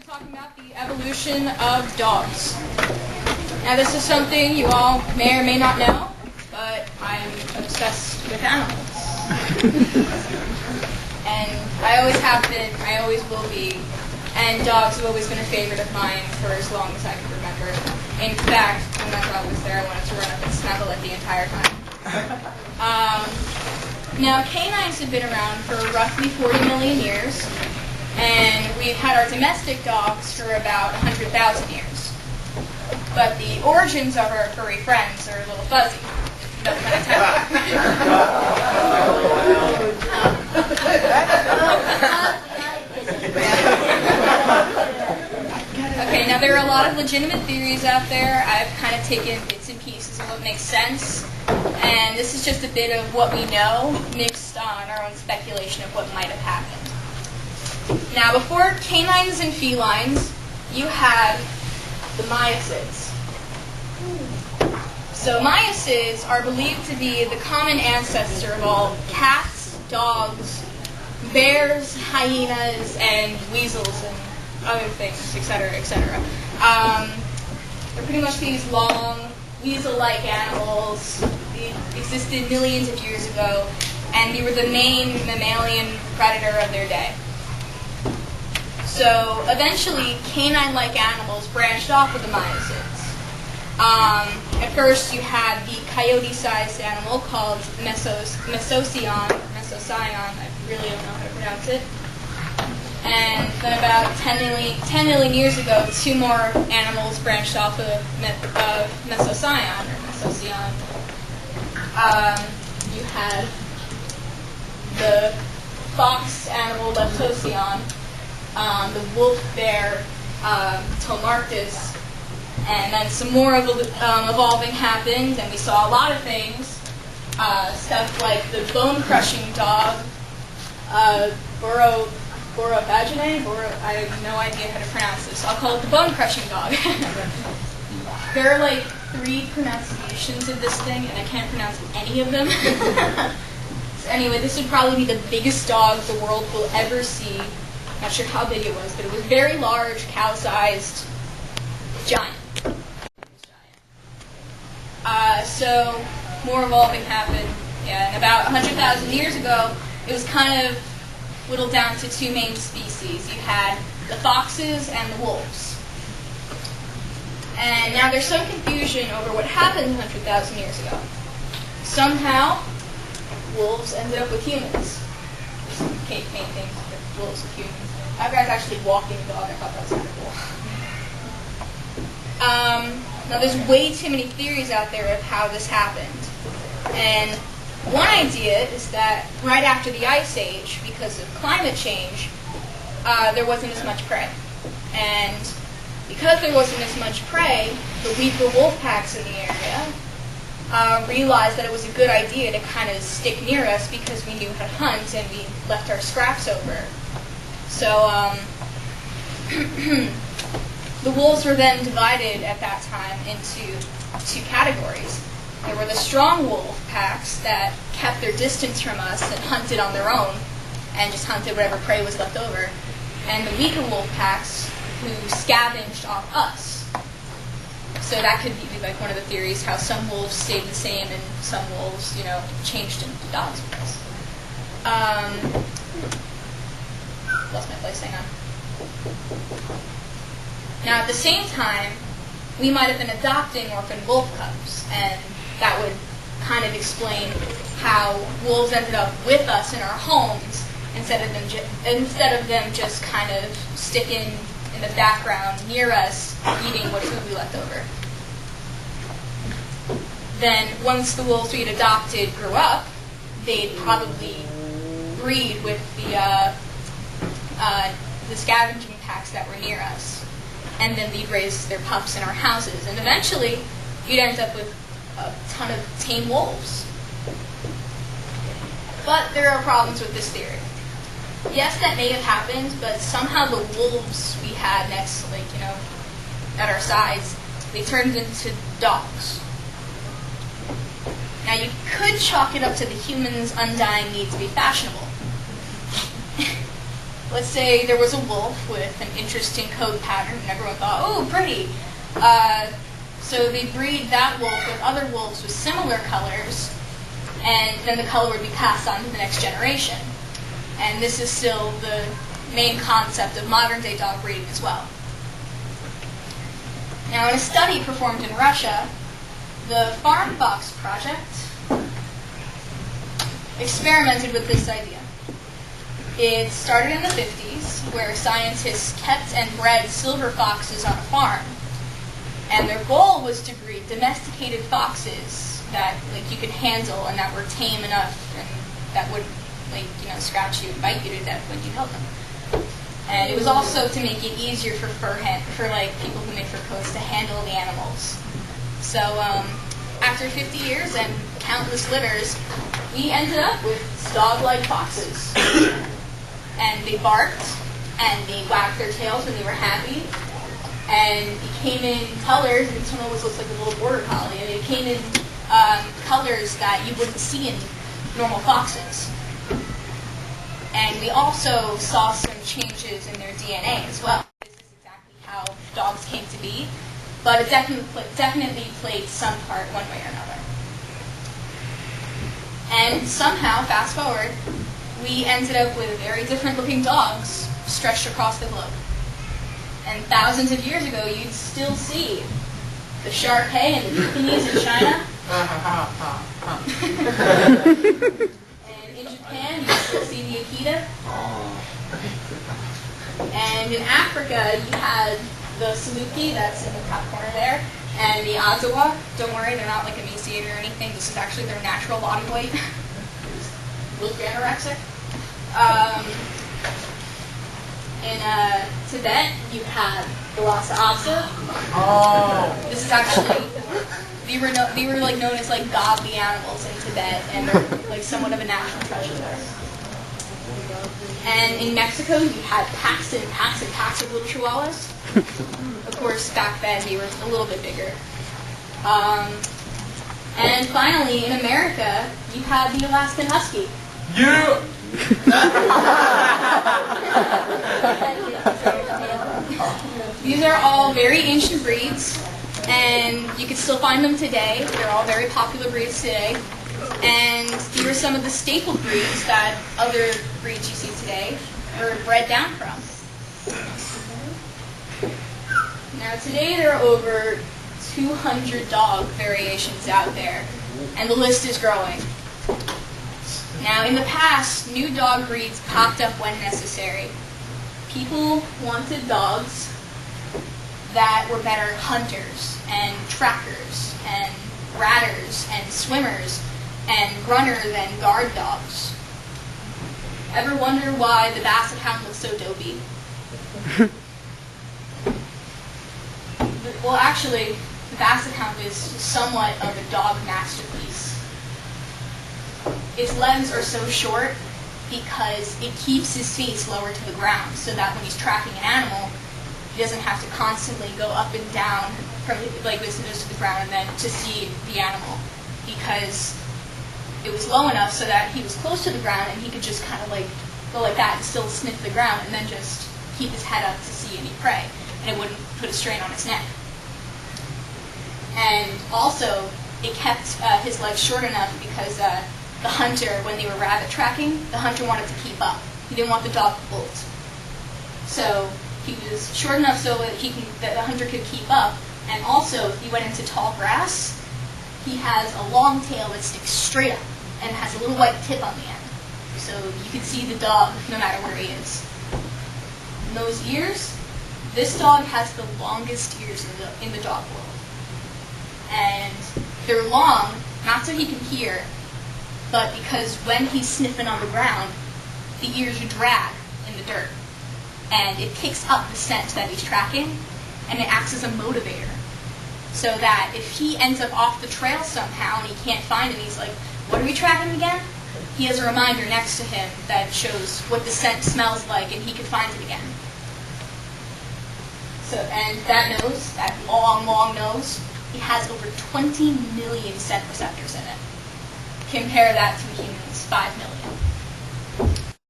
Talking about the evolution of dogs. Now this is something you all may or may not know, but I'm obsessed with animals. And I always have been, I always will be, and dogs have always been a favorite of mine for as long as I can remember. In fact, when my dog was there, I wanted to run up and snuggle it the entire time. Now canines have been around for roughly 40 million years. And we've had our domestic dogs for about 100,000 years. But the origins of our furry friends are a little fuzzy. No pun intended. Okay, now there are a lot of legitimate theories out there. I've kind of taken bits and pieces of what makes sense. And this is just a bit of what we know, mixed on our own speculation of what might have happened. Now, before canines and felines, you had the Miacids. So Miacids are believed to be the common ancestor of all cats, dogs, bears, hyenas, and weasels, and other things, etc., etc. They're pretty much these long, weasel-like animals. They existed millions of years ago, and they were the main mammalian predator of their day. So eventually, canine-like animals branched off of the Miacids. At first, you had the coyote-sized animal called Mesocyon. I really don't know how to pronounce it. And then about 10 million years ago, two more animals branched off of Mesocyon. You had the fox animal Leptocyon, the wolf bear, Tomarcus, and then some more evolving happened, and we saw a lot of things. Stuff like the bone-crushing dog, Borovagine. I have no idea how to pronounce this. I'll call it the bone-crushing dog. There are like 3 pronunciations of this thing, and I can't pronounce any of them. So anyway, this would probably be the biggest dog the world will ever see. Not sure how big it was, but it was very large, cow-sized, giant. So more evolving happened. Yeah, and about 100,000 years ago, it was kind of whittled down to 2 main species. You had the foxes and the wolves. And now there's some confusion over what happened 100,000 years ago. Somehow, wolves ended up with humans. Main thing, wolves with humans. That guy's actually walking the dog. I thought that was kind of cool. Now, there's way too many theories out there of how this happened. And one idea is that right after the Ice Age, because of climate change, there wasn't as much prey. And because there wasn't as much prey, the weaker wolf packs in the area realized that it was a good idea to kind of stick near us because we knew how to hunt and we left our scraps over. So the wolves were then divided at that time into 2 categories. There were the strong wolf packs that kept their distance from us and hunted on their own and just hunted whatever prey was left over. And the weaker wolf packs who scavenged off us. So that could be like one of the theories, how some wolves stayed the same and some wolves, changed into dogs with us. Lost my place, hang on. Now at the same time, we might have been adopting orphan wolf cubs, and that would kind of explain how wolves ended up with us in our homes instead of them just kind of sticking in the background near us, eating what food we left over. Then once the wolves we'd adopted grew up, they'd probably breed with the scavenging packs that were near us. And then they'd raise their pups in our houses. And eventually, you'd end up with a ton of tame wolves. But there are problems with this theory. Yes, that may have happened, but somehow the wolves we had next, at our sides, they turned into dogs. Now, you could chalk it up to the human's undying need to be fashionable. let's say there was a wolf with an interesting coat pattern, and everyone thought, oh, pretty. So they breed that wolf with other wolves with similar colors, and then the color would be passed on to the next generation. And this is still the main concept of modern-day dog breeding as well. Now, in a study performed in Russia, the Farm Fox Project experimented with this idea. It started in the 50s, where scientists kept and bred silver foxes on a farm. And their goal was to breed domesticated foxes that you could handle and that were tame enough and that would scratch you and bite you to death when you held them. And it was also to make it easier for people who make fur coats to handle the animals. So after 50 years and countless litters, we ended up with dog-like foxes. And they barked, and they wagged their tails when they were happy, and it came in colors, and this one always looks like a little border collie, and it came in colors that you wouldn't see in normal foxes. And we also saw some changes in their DNA as well. This is exactly how dogs came to be, but it definitely played some part one way or another. And somehow, fast forward, we ended up with very different looking dogs stretched across the globe. And thousands of years ago, you'd still see the Shar Pei and the Pekingese in China. And in Japan, you'd still see the Akita. And in Africa, you had the Saluki, that's in the top corner there, and the Azawa. Don't worry, they're not like emaciated or anything. This is actually their natural body weight. Look anorexic. In Tibet, you had the Lhasa Apso. Oh. This is actually, they were known as godly animals in Tibet, and they're somewhat of a national treasure there. And in Mexico, you had packs and packs and packs of little chihuahuas. Of course, back then they were a little bit bigger. And finally, in America, you had the Alaskan Husky. Yeah. These are all very ancient breeds, and you can still find them today. They're all very popular breeds today. And these are some of the staple breeds that other breeds you see today are bred down from. Now today there are over 200 dog variations out there, and the list is growing. Now in the past, new dog breeds popped up when necessary. People wanted dogs that were better hunters and trackers and ratters and swimmers and runner than guard dogs. Ever wonder why the Basset Hound looks so dopey? Well, actually, the Basset Hound is somewhat of a dog masterpiece. Its legs are so short because it keeps his face lower to the ground so that when he's tracking an animal, he doesn't have to constantly go up and down from his nose to the ground and then to see the animal, because it was low enough so that he was close to the ground and he could just kind of go like that and still sniff the ground and then just keep his head up to see any prey, and it wouldn't put a strain on his neck. And also, it kept his legs short enough because the hunter, when they were rabbit tracking, the hunter wanted to keep up. He didn't want the dog to bolt. So he was short enough so that the hunter could keep up. And also, if he went into tall grass, he has a long tail that sticks straight up and has a little white tip on the end. So you can see the dog no matter where he is. And those ears, this dog has the longest ears in the dog world. And they're long, not so he can hear, but because when he's sniffing on the ground, the ears drag in the dirt. And it picks up the scent that he's tracking, and it acts as a motivator. So that if he ends up off the trail somehow and he can't find it, he's like, what are we tracking again? He has a reminder next to him that shows what the scent smells like, and he can find it again. So, and that nose, that long, long nose, it has over 20 million scent receptors in it. Compare that to humans, 5 million.